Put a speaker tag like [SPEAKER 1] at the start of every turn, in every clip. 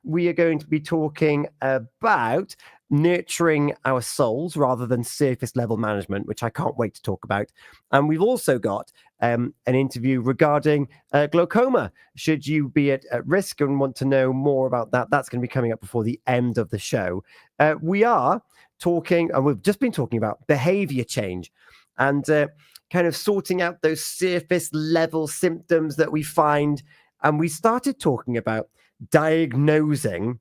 [SPEAKER 1] We are going to be talking about nurturing our souls rather than surface level management, which I can't wait to talk about. And we've also got an interview regarding glaucoma. Should you be at risk and want to know more about that, that's going to be coming up before the end of the show. We are talking, and we've just been talking about behavior change and kind of sorting out those surface level symptoms that we find. And we started talking about diagnosing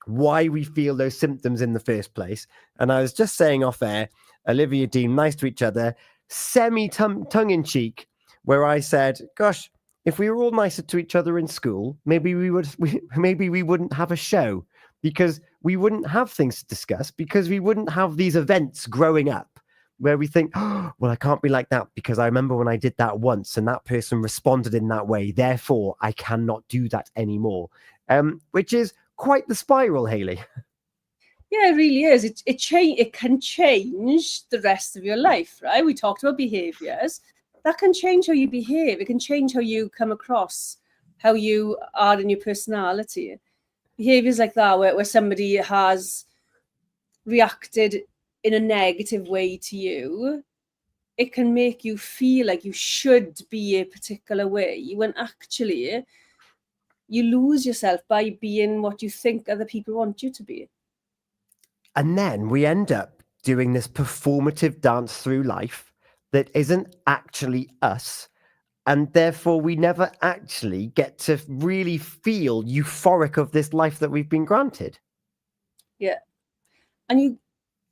[SPEAKER 1] why we feel those symptoms in the first place. And I was just saying off air, Olivia Dean, nice to each other, tongue in cheek, where I said, gosh, if we were all nicer to each other in school, maybe we wouldn't have a show, because we wouldn't have things to discuss, because we wouldn't have these events growing up where we think, oh, well, I can't be like that because I remember when I did that once and that person responded in that way. Therefore, I cannot do that anymore. Which is quite the spiral, Hayley.
[SPEAKER 2] Yeah, it really is. It can change the rest of your life, right? We talked about behaviors. That can change how you behave. It can change how you come across, how you are in your personality. Behaviors like that, where somebody has reacted in a negative way to you, it can make you feel like you should be a particular way, when actually you lose yourself by being what you think other people want you to be.
[SPEAKER 1] And then we end up doing this performative dance through life that isn't actually us. And therefore, we never actually get to really feel euphoric of this life that we've been granted.
[SPEAKER 2] Yeah. And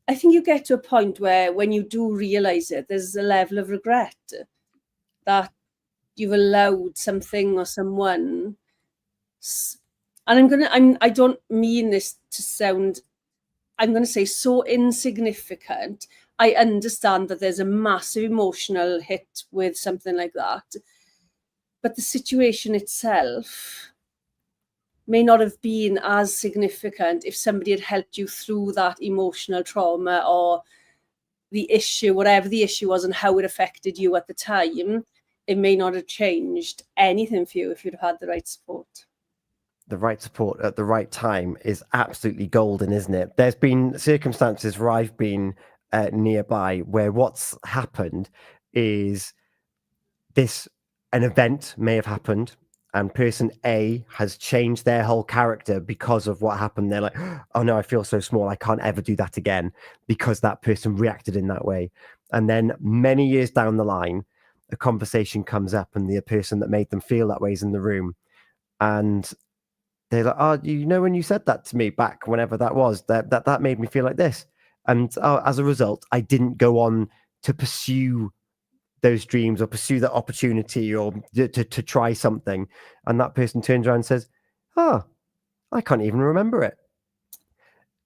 [SPEAKER 2] I think you get to a point where when you do realize it, there's a level of regret that you've allowed something or someone. And I don't mean this to sound, I'm going to say so insignificant. I understand that there's a massive emotional hit with something like that. But the situation itself may not have been as significant if somebody had helped you through that emotional trauma or the issue, whatever the issue was and how it affected you at the time. It may not have changed anything for you if you'd have had the right support.
[SPEAKER 1] The right support at the right time is absolutely golden, isn't it? There's been circumstances where I've been nearby where what's happened is an event may have happened and person A has changed their whole character because of what happened. They're like, oh no, I feel so small. I can't ever do that again because that person reacted in that way. And then many years down the line, a conversation comes up and the person that made them feel that way is in the room. And they're like, oh, you know, when you said that to me back whenever that was, that made me feel like this. And as a result, I didn't go on to pursue those dreams or pursue that opportunity or to try something. And that person turns around and says, oh, I can't even remember it.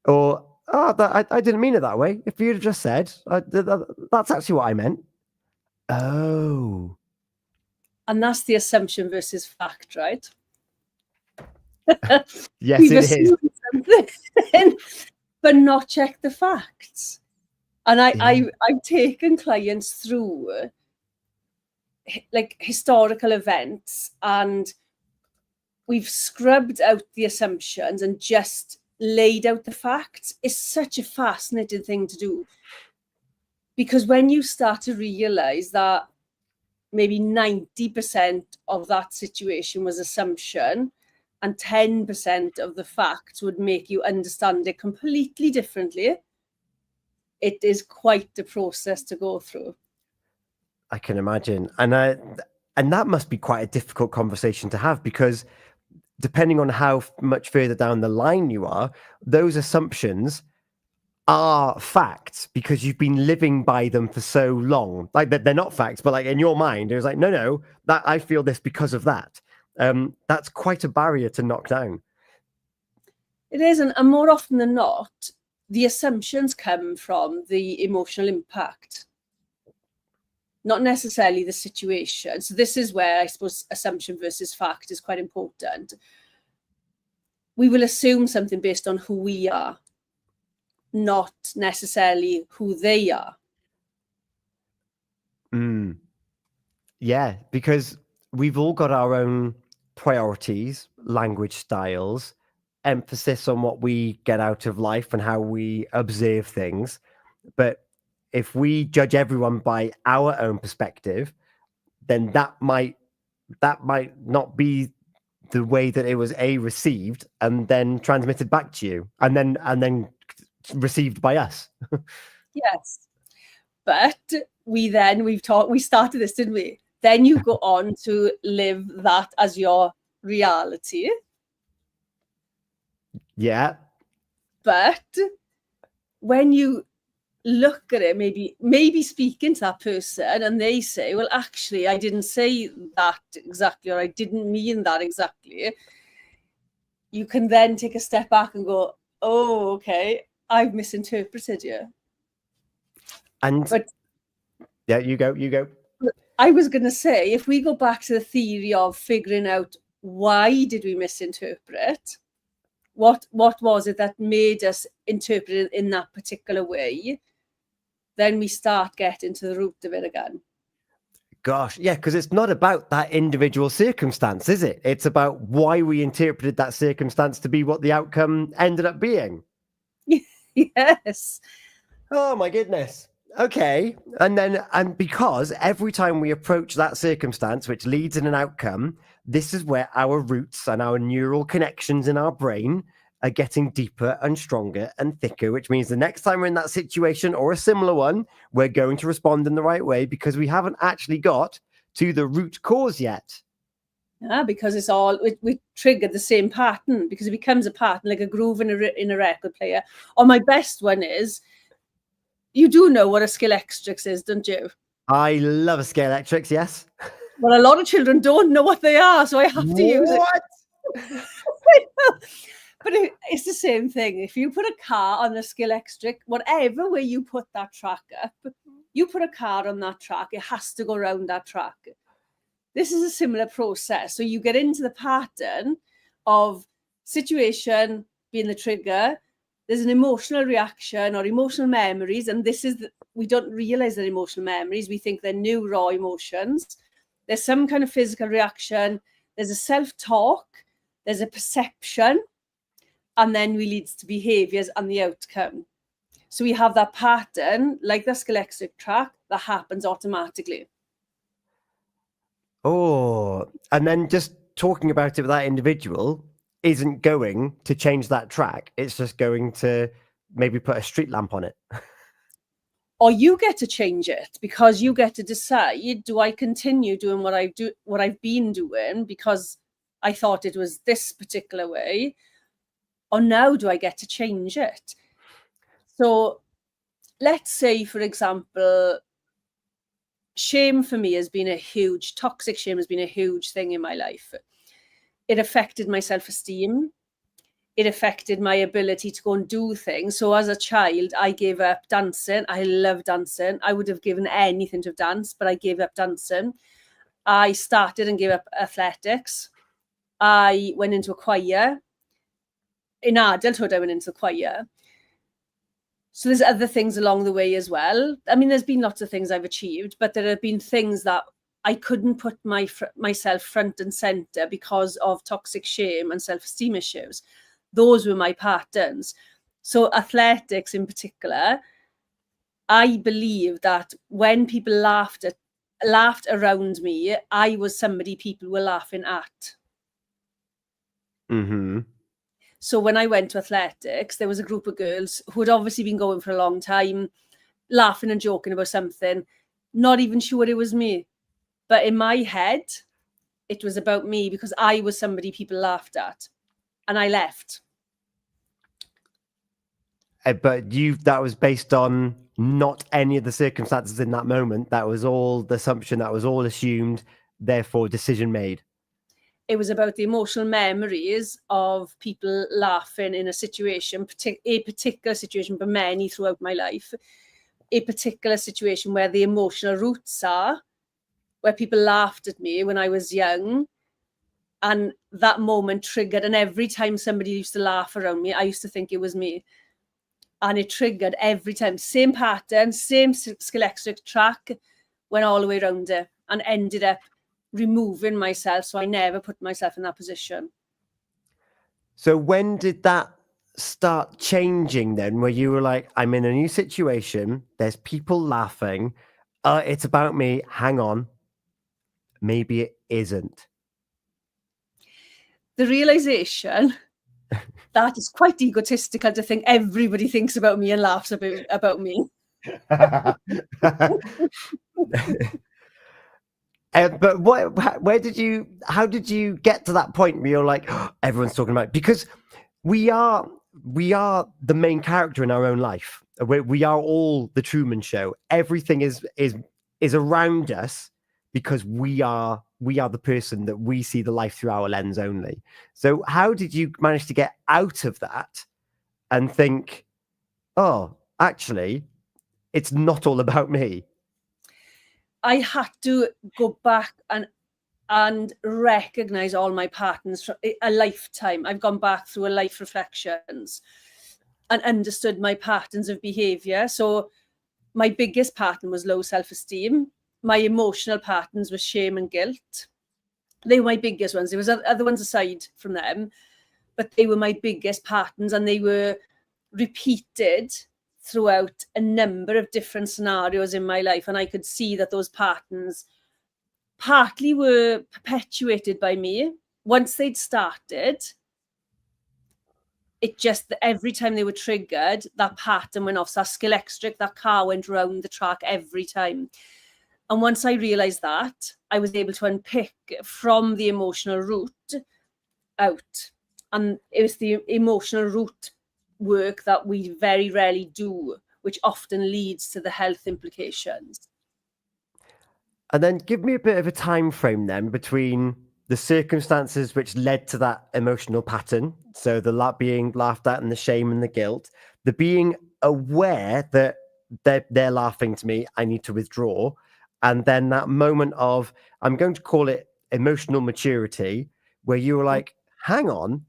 [SPEAKER 1] Or, I didn't mean it that way. If you'd have just said, that's actually what I meant. Oh.
[SPEAKER 2] And that's the assumption versus fact, right?
[SPEAKER 1] Yes, it is.
[SPEAKER 2] Something, but not check the facts. And I've taken clients through like historical events and we've scrubbed out the assumptions and just laid out the facts. It's such a fascinating thing to do, because when you start to realize that maybe 90% of that situation was assumption and 10% of the facts would make you understand it completely differently, it is quite the process to go through.
[SPEAKER 1] I can imagine. And that must be quite a difficult conversation to have, because depending on how much further down the line you are, those assumptions are facts because you've been living by them for so long. Like they're not facts, but like in your mind, it was like, no, that I feel this because of that. That's quite a barrier to knock down.
[SPEAKER 2] It is, and more often than not, the assumptions come from the emotional impact, not necessarily the situation. So this is where I suppose assumption versus fact is quite important. We will assume something based on who we are, not necessarily who they are.
[SPEAKER 1] Yeah, because we've all got our own priorities, language styles, emphasis on what we get out of life and how we observe things. But if we judge everyone by our own perspective, then that might not be the way that it was received and then transmitted back to you and then received by us.
[SPEAKER 2] Yes. But we started this, didn't we? Then you go on to live that as your reality.
[SPEAKER 1] Yeah.
[SPEAKER 2] But when you look at it, maybe speaking to that person and they say, well, actually, I didn't say that exactly, or I didn't mean that exactly. You can then take a step back and go, oh, okay, I've misinterpreted you.
[SPEAKER 1] But yeah, you go.
[SPEAKER 2] I was going to say, if we go back to the theory of figuring out why did we misinterpret, what was it that made us interpret it in that particular way, then we start getting to the root of it again.
[SPEAKER 1] Gosh, yeah, because it's not about that individual circumstance, is it? It's about why we interpreted that circumstance to be what the outcome ended up being.
[SPEAKER 2] Yes.
[SPEAKER 1] Oh my goodness. Okay. And because every time we approach that circumstance, which leads in an outcome, this is where our roots and our neural connections in our brain are getting deeper and stronger and thicker, which means the next time we're in that situation or a similar one, we're going to respond in the right way because we haven't actually got to the root cause yet.
[SPEAKER 2] Yeah, because it's all, we triggered the same pattern because it becomes a pattern, like a groove in a record player. Or my best one is, you do know what a Skilletrix is, don't you?
[SPEAKER 1] I love a Skilletrix, yes.
[SPEAKER 2] Well, a lot of children don't know what they are, so I have to use it. But it's the same thing. If you put a car on a Skilletrix, whatever way you put that track up, you put a car on that track, it has to go around that track. This is a similar process. So you get into the pattern of situation being the trigger. There's an emotional reaction or emotional memories. And we don't realize they're emotional memories. We think they're new, raw emotions. There's some kind of physical reaction. There's a self-talk. There's a perception. And then we leads to behaviors and the outcome. So we have that pattern, like the Skilletrix track, that happens automatically.
[SPEAKER 1] Oh, and then just talking about it with that individual isn't going to change that track. It's just going to maybe put a street lamp on it.
[SPEAKER 2] Or you get to change it because you get to decide, do I continue doing what I've been doing because I thought it was this particular way, or now do I get to change it? So let's say, for example, shame for me has been toxic shame has been a huge thing in my life. It affected my self-esteem. It affected my ability to go and do things. So as a child, I gave up dancing. I love dancing. I would have given anything to dance, but I gave up dancing. I started and gave up athletics. I went into a choir. In adulthood, I went into the choir. So there's other things along the way as well. I mean, there's been lots of things I've achieved, but there have been things that I couldn't put myself front and center because of toxic shame and self-esteem issues. Those were my patterns. So athletics in particular, I believe that when people laughed around me, I was somebody people were laughing at.
[SPEAKER 1] Mm-hmm.
[SPEAKER 2] So when I went to athletics, there was a group of girls who had obviously been going for a long time, laughing and joking about something, not even sure it was me. But in my head, it was about me because I was somebody people laughed at. And I left.
[SPEAKER 1] But that was based on not any of the circumstances in that moment. That was all the assumption, that was all assumed, therefore decision made.
[SPEAKER 2] It was about the emotional memories of people laughing in a situation, a particular situation, but many throughout my life, a particular situation where the emotional roots are, where people laughed at me when I was young. And that moment triggered, and every time somebody used to laugh around me, I used to think it was me. And it triggered every time. Same pattern, same Skilletrix track, went all the way around it and ended up removing myself. So I never put myself in that position.
[SPEAKER 1] So when did that start changing then, where you were like, I'm in a new situation, there's people laughing, it's about me, hang on, maybe it isn't.
[SPEAKER 2] The realization that is quite egotistical to think everybody thinks about me and laughs about me.
[SPEAKER 1] But how did you get to that point where you're like, "Oh, everyone's talking about it?" Because we are the main character in our own life. We are all the Truman Show. Everything is around us because we are the person that we see the life through our lens only. So how did you manage to get out of that and think, oh, actually, it's not all about me?
[SPEAKER 2] I had to go back and recognize all my patterns from a lifetime. I've gone back through a life reflections and understood my patterns of behavior. So my biggest pattern was low self-esteem. My emotional patterns were shame and guilt. They were my biggest ones. There was other ones aside from them, but they were my biggest patterns, and they were repeated throughout a number of different scenarios in my life. And I could see that those patterns partly were perpetuated by me. Once they'd started, it just, every time they were triggered, that pattern went off. So that skill electric, that car went round the track every time. And once I realized that, I was able to unpick from the emotional root out. And it was the emotional root work that we very rarely do, which often leads to the health implications.
[SPEAKER 1] And then give me a bit of a time frame then between the circumstances which led to that emotional pattern. So the being laughed at and the shame and the guilt, the being aware that they're laughing to me, I need to withdraw. And then that moment of, I'm going to call it emotional maturity, where you were like, hang on,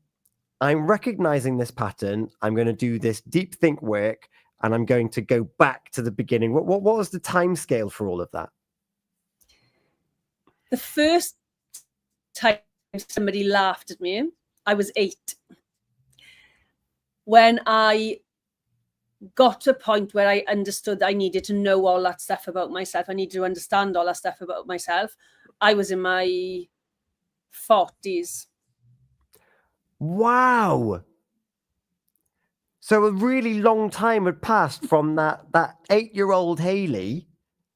[SPEAKER 1] I'm recognizing this pattern. I'm going to do this deep think work, and I'm going to go back to the beginning. What was the time scale for all of that?
[SPEAKER 2] The first time somebody laughed at me, I was 8. When I got to a point where I understood I needed to know all that stuff about myself, I needed to understand all that stuff about myself, I was in my 40s.
[SPEAKER 1] Wow. So a really long time had passed from that 8-year-old Hayley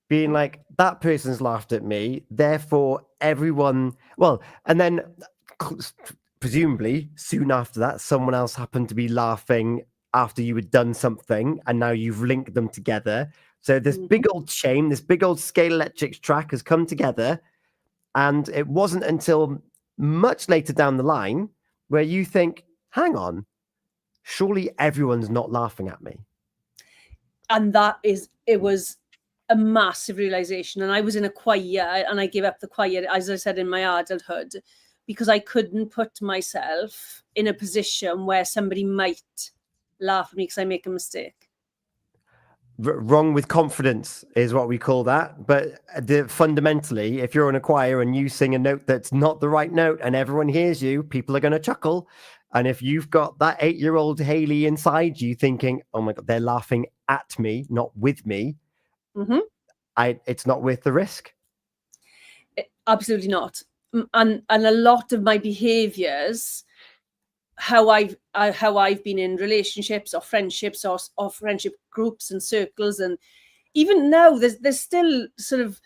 [SPEAKER 1] being like, that person's laughed at me, therefore everyone, well, and then presumably soon after that, someone else happened to be laughing after you had done something, and now you've linked them together. So this big old chain, this big old scale electric track has come together, and it wasn't until much later down the line where you think, hang on, surely everyone's not laughing at me.
[SPEAKER 2] And it was a massive realization. And I was in a choir, and I gave up the choir, as I said, in my adulthood, because I couldn't put myself in a position where somebody might laugh at me because I make a mistake.
[SPEAKER 1] Wrong with confidence is what we call that. But fundamentally, if you're in a choir and you sing a note that's not the right note and everyone hears you, people are going to chuckle. And if you've got that 8-year-old Hayley inside you thinking, oh my God, they're laughing at me, not with me, it's not worth the risk.
[SPEAKER 2] Absolutely not. And a lot of my behaviors, how I've been in relationships or friendships or friendship groups and circles, and even now there's still sort of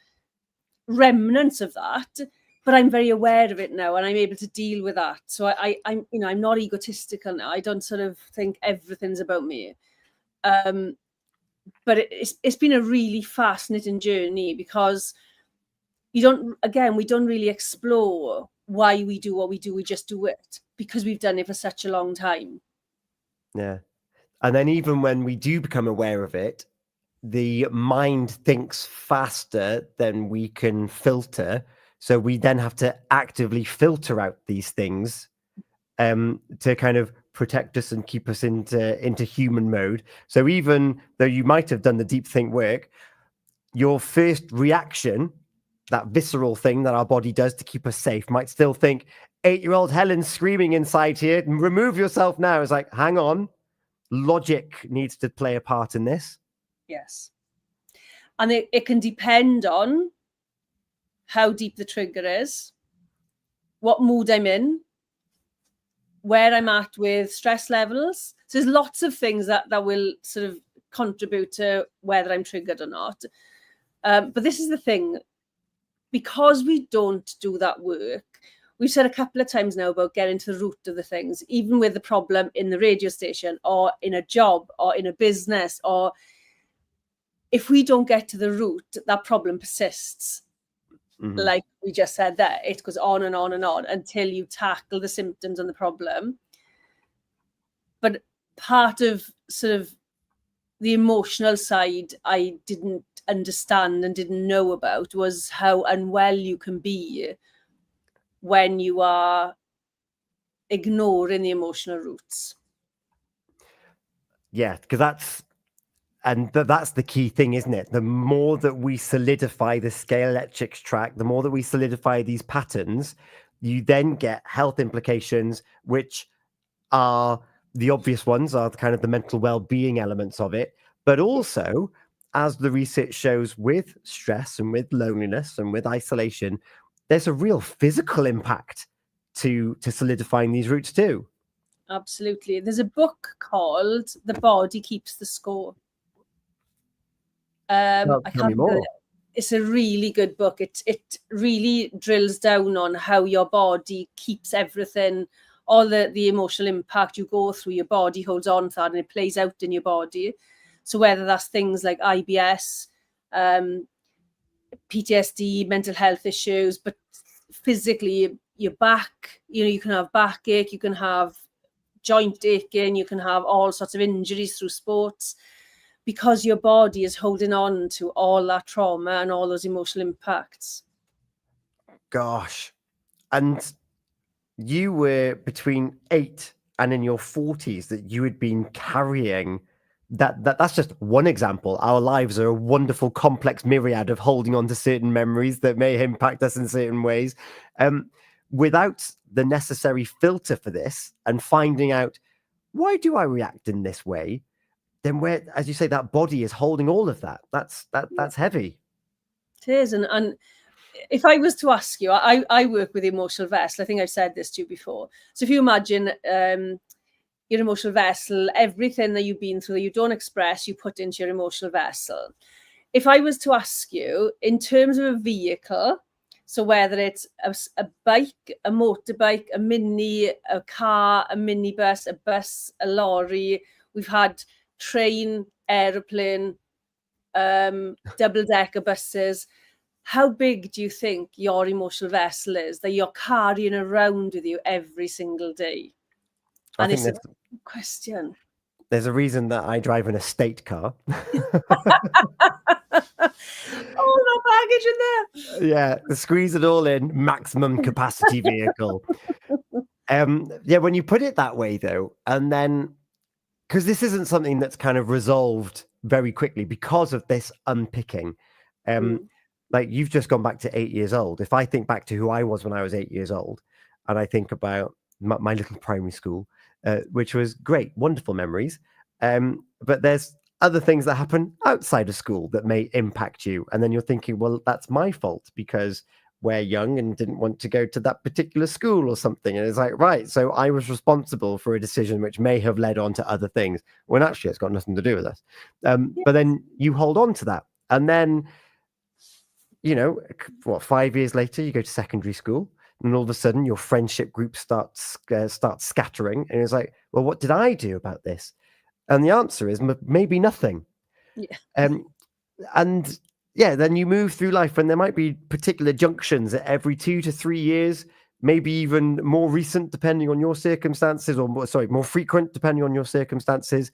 [SPEAKER 2] remnants of that, but I'm very aware of it now, and I'm able to deal with that. So I'm not egotistical now. I don't sort of think everything's about me. But it's been a really fascinating journey, because we don't really explore why we do what we do. We just do it because we've done it for such a long time.
[SPEAKER 1] Yeah. And then even when we do become aware of it, the mind thinks faster than we can filter. So we then have to actively filter out these things to kind of protect us and keep us into human mode. So even though you might have done the deep think work, your first reaction, that visceral thing that our body does to keep us safe, might still think, 8-year-old Helen screaming inside here, remove yourself now. It's like, hang on, logic needs to play a part in this.
[SPEAKER 2] Yes. And it can depend on how deep the trigger is, what mood I'm in, where I'm at with stress levels. So there's lots of things that will sort of contribute to whether I'm triggered or not. But this is the thing, because we don't do that work, we've said a couple of times now about getting to the root of the things, even with the problem in the radio station or in a job or in a business, or if we don't get to the root, that problem persists. Mm-hmm. Like we just said there, it goes on and on and on until you tackle the symptoms and the problem. But part of sort of the emotional side I didn't understand and didn't know about was how unwell you can be when you are ignoring the emotional roots.
[SPEAKER 1] Yeah, because that's the key thing, isn't it? The more that we solidify the scale electrics track, the more that we solidify these patterns, you then get health implications, which are the obvious ones, are kind of the mental well-being elements of it. But also, as the research shows, with stress and with loneliness and with isolation, there's a real physical impact to solidifying these roots too.
[SPEAKER 2] Absolutely. There's a book called The Body Keeps the Score. I can't remember. It's a really good book. It really drills down on how your body keeps everything, all the emotional impact you go through, your body holds on to that and it plays out in your body. So whether that's things like IBS, PTSD, mental health issues, but physically your back, you can have backache, you can have joint aching, you can have all sorts of injuries through sports, because your body is holding on to all that trauma and all those emotional impacts.
[SPEAKER 1] Gosh. And you were between 8 and in your 40s that you had been carrying that's just one example. Our lives are a wonderful, complex myriad of holding on to certain memories that may impact us in certain ways. Without the necessary filter for this and finding out, why do I react in this way? Then where, as you say, that body is holding all of that. That's heavy.
[SPEAKER 2] It is. And if I was to ask you, I work with emotional vessel. I think I've said this to you before. So if you imagine your emotional vessel, everything that you've been through that you don't express, you put into your emotional vessel. If I was to ask you, in terms of a vehicle, so whether it's a bike, a motorbike, a mini, a car, a minibus, a bus, a lorry, we've had train, aeroplane, double-decker buses. How big do you think your emotional vessel is that you're carrying around with you every single day? And it's a question.
[SPEAKER 1] There's a reason that I drive an estate car.
[SPEAKER 2] All that baggage in there.
[SPEAKER 1] Yeah, squeeze it all in, maximum capacity vehicle. Yeah, when you put it that way, though, and then, because this isn't something that's kind of resolved very quickly because of this unpicking. Like, you've just gone back to 8 years old. If I think back to who I was when I was 8 years old, and I think about my little primary school, which was great, wonderful memories. But there's other things that happen outside of school that may impact you. And then you're thinking, well, that's my fault because we're young and didn't want to go to that particular school or something. And it's like, right, so I was responsible for a decision which may have led on to other things, when actually it's got nothing to do with us. But then you hold on to that. And then, 5 years later, you go to secondary school. And all of a sudden, your friendship group starts scattering. And it's like, well, what did I do about this? And the answer is maybe nothing.
[SPEAKER 2] Yeah.
[SPEAKER 1] And then you move through life, and there might be particular junctions at every 2 to 3 years, maybe even more recent, depending on your circumstances, or more frequent, depending on your circumstances.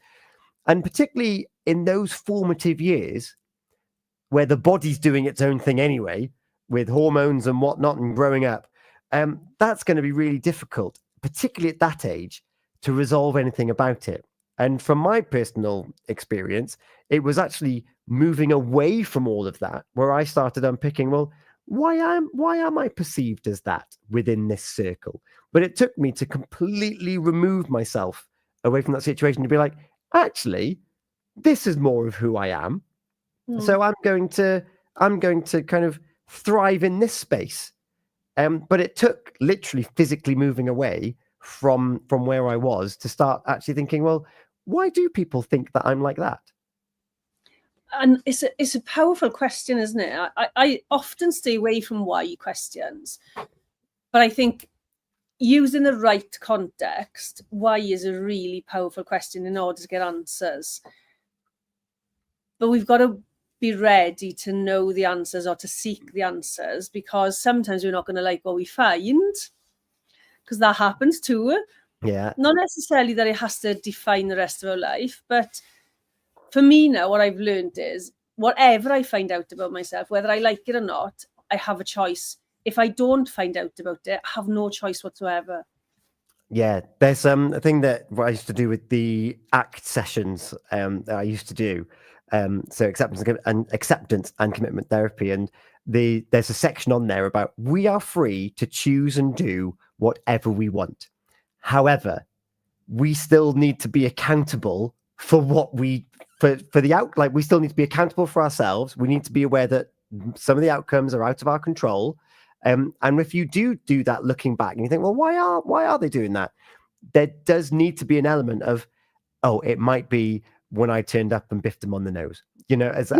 [SPEAKER 1] And particularly in those formative years, where the body's doing its own thing anyway, with hormones and whatnot and growing up, that's going to be really difficult, particularly at that age, to resolve anything about it. And from my personal experience, it was actually moving away from all of that where I started unpicking, well, why am I perceived as that within this circle? But it took me to completely remove myself away from that situation to be like, actually, this is more of who I am. So I'm going to kind of thrive in this space. But it took literally physically moving away from where I was to start actually thinking, well, why do people think that I'm like that?
[SPEAKER 2] And it's a powerful question, isn't it? I often stay away from why questions, but I think using the right context, why is a really powerful question in order to get answers. But we've got to be ready to know the answers or to seek the answers, because sometimes we're not going to like what we find, because that happens too.
[SPEAKER 1] Yeah.
[SPEAKER 2] Not necessarily that it has to define the rest of our life, but for me now, what I've learned is whatever I find out about myself, whether I like it or not, I have a choice. If I don't find out about it, I have no choice whatsoever.
[SPEAKER 1] Yeah, there's a thing that I used to do with the ACT sessions that I used to do. So acceptance and commitment therapy, and there's a section on there about we are free to choose and do whatever we want. However, we still need to be accountable for what we for the out. Like, we still need to be accountable for ourselves. We need to be aware that some of the outcomes are out of our control. And if you do that, looking back, and you think, well, why are they doing that? There does need to be an element of, oh, it might be when I turned up and biffed them on the nose. As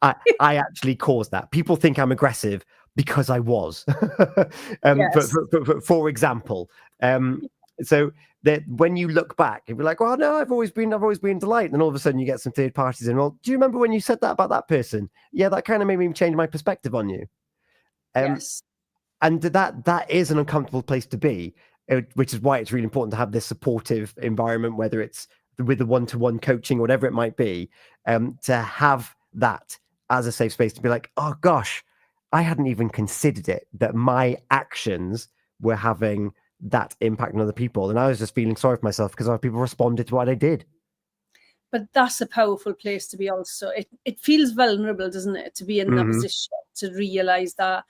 [SPEAKER 1] I actually caused that. People think I'm aggressive because I was.
[SPEAKER 2] Yes.
[SPEAKER 1] For example, so that when you look back, you'll be like, well, no, I've always been delight. And all of a sudden you get some third parties in. Well, do you remember when you said that about that person? Yeah, that kind of made me change my perspective on you.
[SPEAKER 2] Yes.
[SPEAKER 1] And that is an uncomfortable place to be, which is why it's really important to have this supportive environment, whether it's with the one-to-one coaching, whatever it might be, to have that as a safe space to be like, oh gosh, I hadn't even considered it, that my actions were having that impact on other people. And I was just feeling sorry for myself because other people responded to what I did.
[SPEAKER 2] But that's a powerful place to be also. It feels vulnerable, doesn't it, to be in that position, to realize that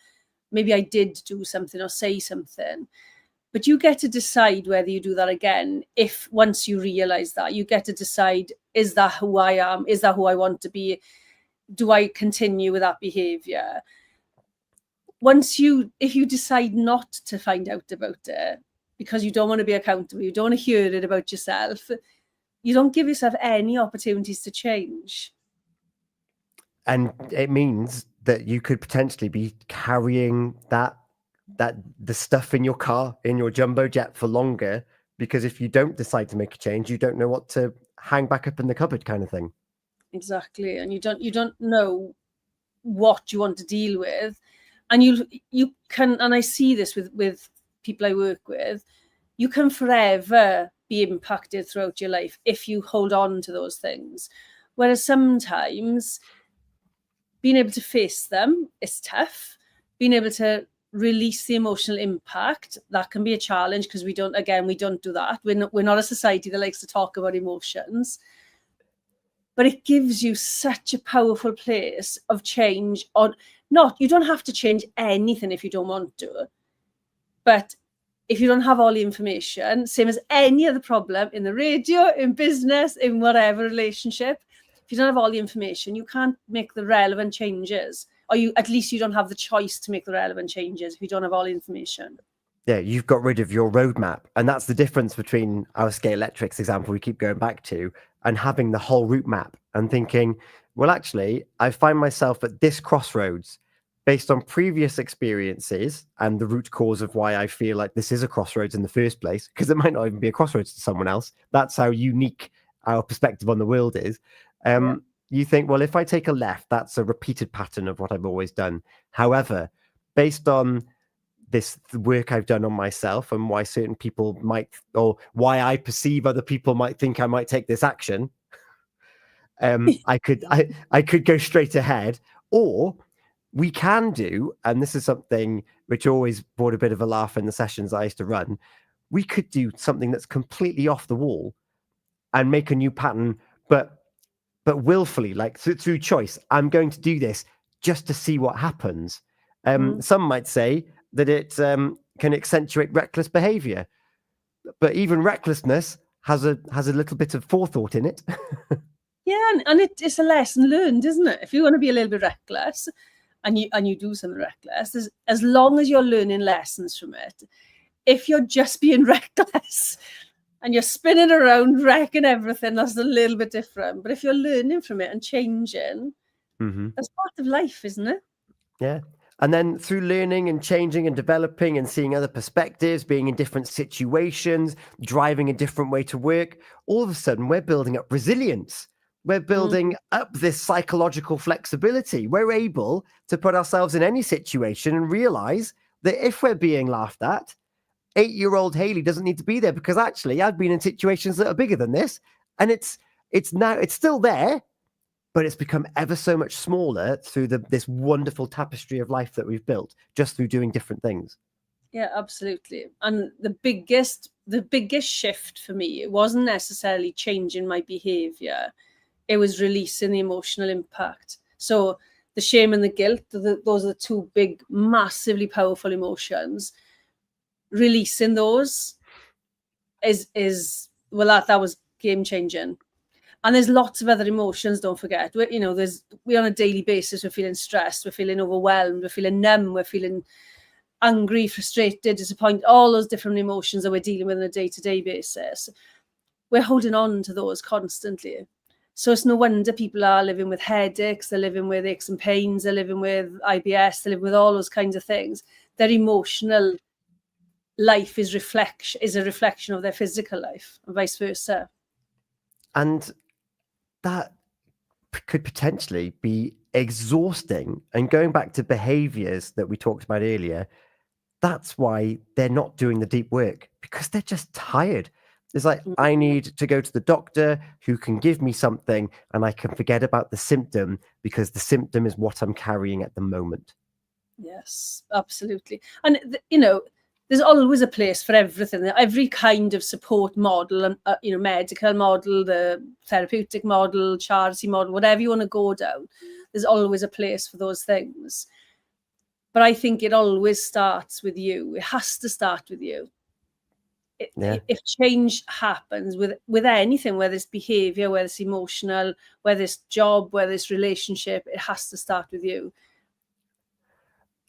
[SPEAKER 2] maybe I did do something or say something. But you get to decide whether you do that again. If once you realize that, you get to decide, is that who I am? Is that who I want to be? Do I continue with that behavior? If you decide not to find out about it because you don't want to be accountable, you don't want to hear it about yourself, you don't give yourself any opportunities to change.
[SPEAKER 1] And it means that you could potentially be carrying the stuff in your car, in your jumbo jet for longer, because if you don't decide to make a change, you don't know what to hang back up in the cupboard, kind of thing.
[SPEAKER 2] Exactly. And you don't know what you want to deal with. And you can, and I see this with people I work with, you can forever be impacted throughout your life if you hold on to those things. Whereas sometimes being able to face them is tough. Being able to release the emotional impact, that can be a challenge, because we don't do that. We're not a society that likes to talk about emotions. But it gives you such a powerful place of change. You don't have to change anything if you don't want to. But if you don't have all the information, same as any other problem in the radio, in business, in whatever relationship, if you don't have all the information, you can't make the relevant changes. Or at least you don't have the choice to make the relevant changes if you don't have all the information.
[SPEAKER 1] Yeah, you've got rid of your roadmap. And that's the difference between our Scale Electrics example we keep going back to, and having the whole route map and thinking, well, actually, I find myself at this crossroads based on previous experiences and the root cause of why I feel like this is a crossroads in the first place, because it might not even be a crossroads to someone else. That's how unique our perspective on the world is. You think, well, if I take a left, that's a repeated pattern of what I've always done. However, based on this work I've done on myself and why certain people might, or why I perceive other people might think I might take this action, I could go straight ahead. Or we can do, and this is something which always brought a bit of a laugh in the sessions I used to run, we could do something that's completely off the wall and make a new pattern, but willfully, like through choice. I'm going to do this just to see what happens. Some might say that it can accentuate reckless behavior, but even recklessness has a little bit of forethought in it.
[SPEAKER 2] Yeah, and it's a lesson learned, isn't it? If you want to be a little bit reckless, and you do something reckless, as long as you're learning lessons from it. If you're just being reckless and you're spinning around, wrecking everything, that's a little bit different. But if you're learning from it and changing, that's part of life, isn't it?
[SPEAKER 1] Yeah. And then through learning and changing and developing and seeing other perspectives, being in different situations, driving a different way to work, all of a sudden we're building up resilience. We're building up this psychological flexibility. We're able to put ourselves in any situation and realize that if we're being laughed at, 8-year-old Hayley doesn't need to be there, because actually I've been in situations that are bigger than this, and it's still there, but it's become ever so much smaller through this wonderful tapestry of life that we've built just through doing different things.
[SPEAKER 2] Yeah, absolutely. And the biggest shift for me, it wasn't necessarily changing my behavior. It was releasing the emotional impact. So the shame and the guilt, those are the two big, massively powerful emotions. Releasing those is that was game changing. And there's lots of other emotions, don't forget. We're on a daily basis, we're feeling stressed, we're feeling overwhelmed, we're feeling numb, we're feeling angry, frustrated, disappointed, all those different emotions that we're dealing with on a day-to-day basis. We're holding on to those constantly. So it's no wonder people are living with headaches, they're living with aches and pains, they're living with IBS, they're living with all those kinds of things. Their emotional life is a reflection of their physical life, and vice versa.
[SPEAKER 1] And that could potentially be exhausting. And going back to behaviors that we talked about earlier, that's why they're not doing the deep work, because they're just tired. It's like, I need to go to the doctor who can give me something and I can forget about the symptom, because the symptom is what I'm carrying at the moment.
[SPEAKER 2] Yes, absolutely. And, there's always a place for everything. Every kind of support model, and medical model, the therapeutic model, charity model, whatever you want to go down, there's always a place for those things. But I think it always starts with you. It has to start with you. If change happens with anything, whether it's behavior, whether it's emotional, whether it's job, whether it's relationship, it has to start with you.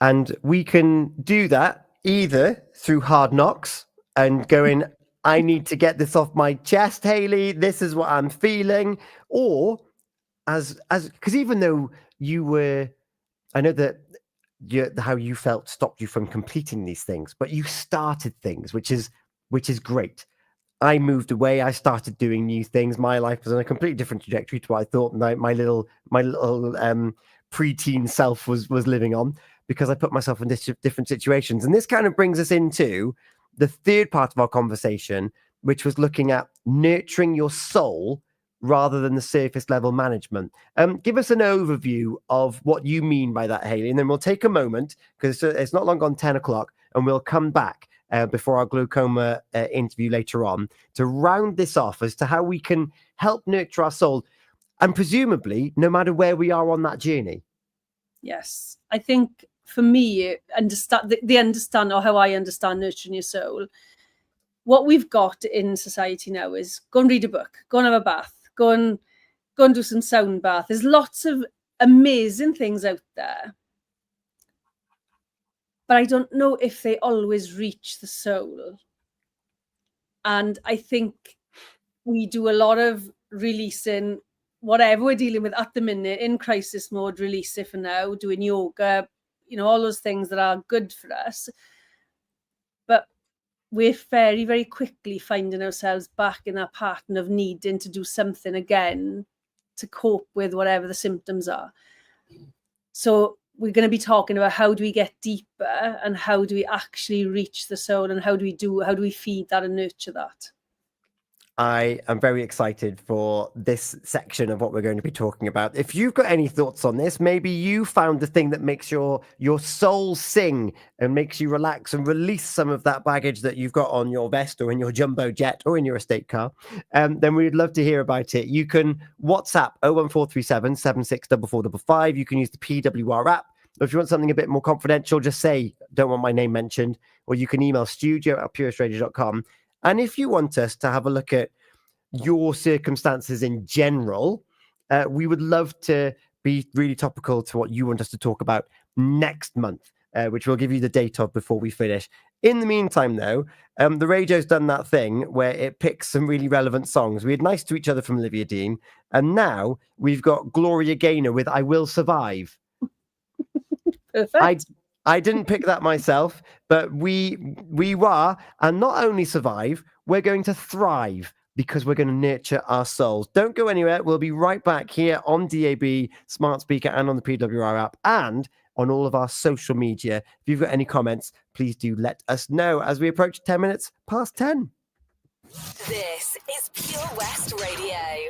[SPEAKER 1] And we can do that either through hard knocks and going, I need to get this off my chest, Hayley, this is what I'm feeling. Or because even though I know that how you felt stopped you from completing these things, but you started things, which is great. I moved away. I started doing new things. My life was on a completely different trajectory to what I thought my little preteen self was living on, because I put myself in different situations. And this kind of brings us into the third part of our conversation, which was looking at nurturing your soul rather than the surface level management. Give us an overview of what you mean by that, Hayley, and then we'll take a moment, because it's not long gone 10 o'clock, and we'll come back before our glaucoma interview later on to round this off as to how we can help nurture our soul, and presumably no matter where we are on that journey.
[SPEAKER 2] Yes, I think for me, how I understand nurturing your soul, what we've got in society now is go and read a book, go and have a bath, go and do some sound bath. There's lots of amazing things out there, but I don't know if they always reach the soul. And I think we do a lot of releasing whatever we're dealing with at the minute in crisis mode, release it for now, doing yoga, all those things that are good for us. But we're very, very quickly finding ourselves back in that pattern of needing to do something again to cope with whatever the symptoms are. So we're going to be talking about how do we get deeper, and how do we actually reach the soul, and how do we feed that and nurture that?
[SPEAKER 1] I am very excited for this section of what we're going to be talking about. If you've got any thoughts on this, maybe you found the thing that makes your soul sing and makes you relax and release some of that baggage that you've got on your vest or in your jumbo jet or in your estate car, then we'd love to hear about it. You can WhatsApp 01437 764455. You can use the PWR app. Or if you want something a bit more confidential, just say, don't want my name mentioned, or you can email studio@puristradio.com. And if you want us to have a look at your circumstances in general, we would love to be really topical to what you want us to talk about next month, which we'll give you the date of before we finish. In the meantime, though, the radio's done that thing where it picks some really relevant songs. We had Nice to Each Other from Olivia Dean, and now we've got Gloria Gaynor with I Will Survive.
[SPEAKER 2] Perfect.
[SPEAKER 1] I didn't pick that myself, but we were, and not only survive, we're going to thrive because we're going to nurture our souls. Don't go anywhere. We'll be right back here on DAB, smart speaker, and on the PWR app, and on all of our social media. If you've got any comments, please do let us know as we approach 10 minutes past 10.
[SPEAKER 3] This is Pure West Radio.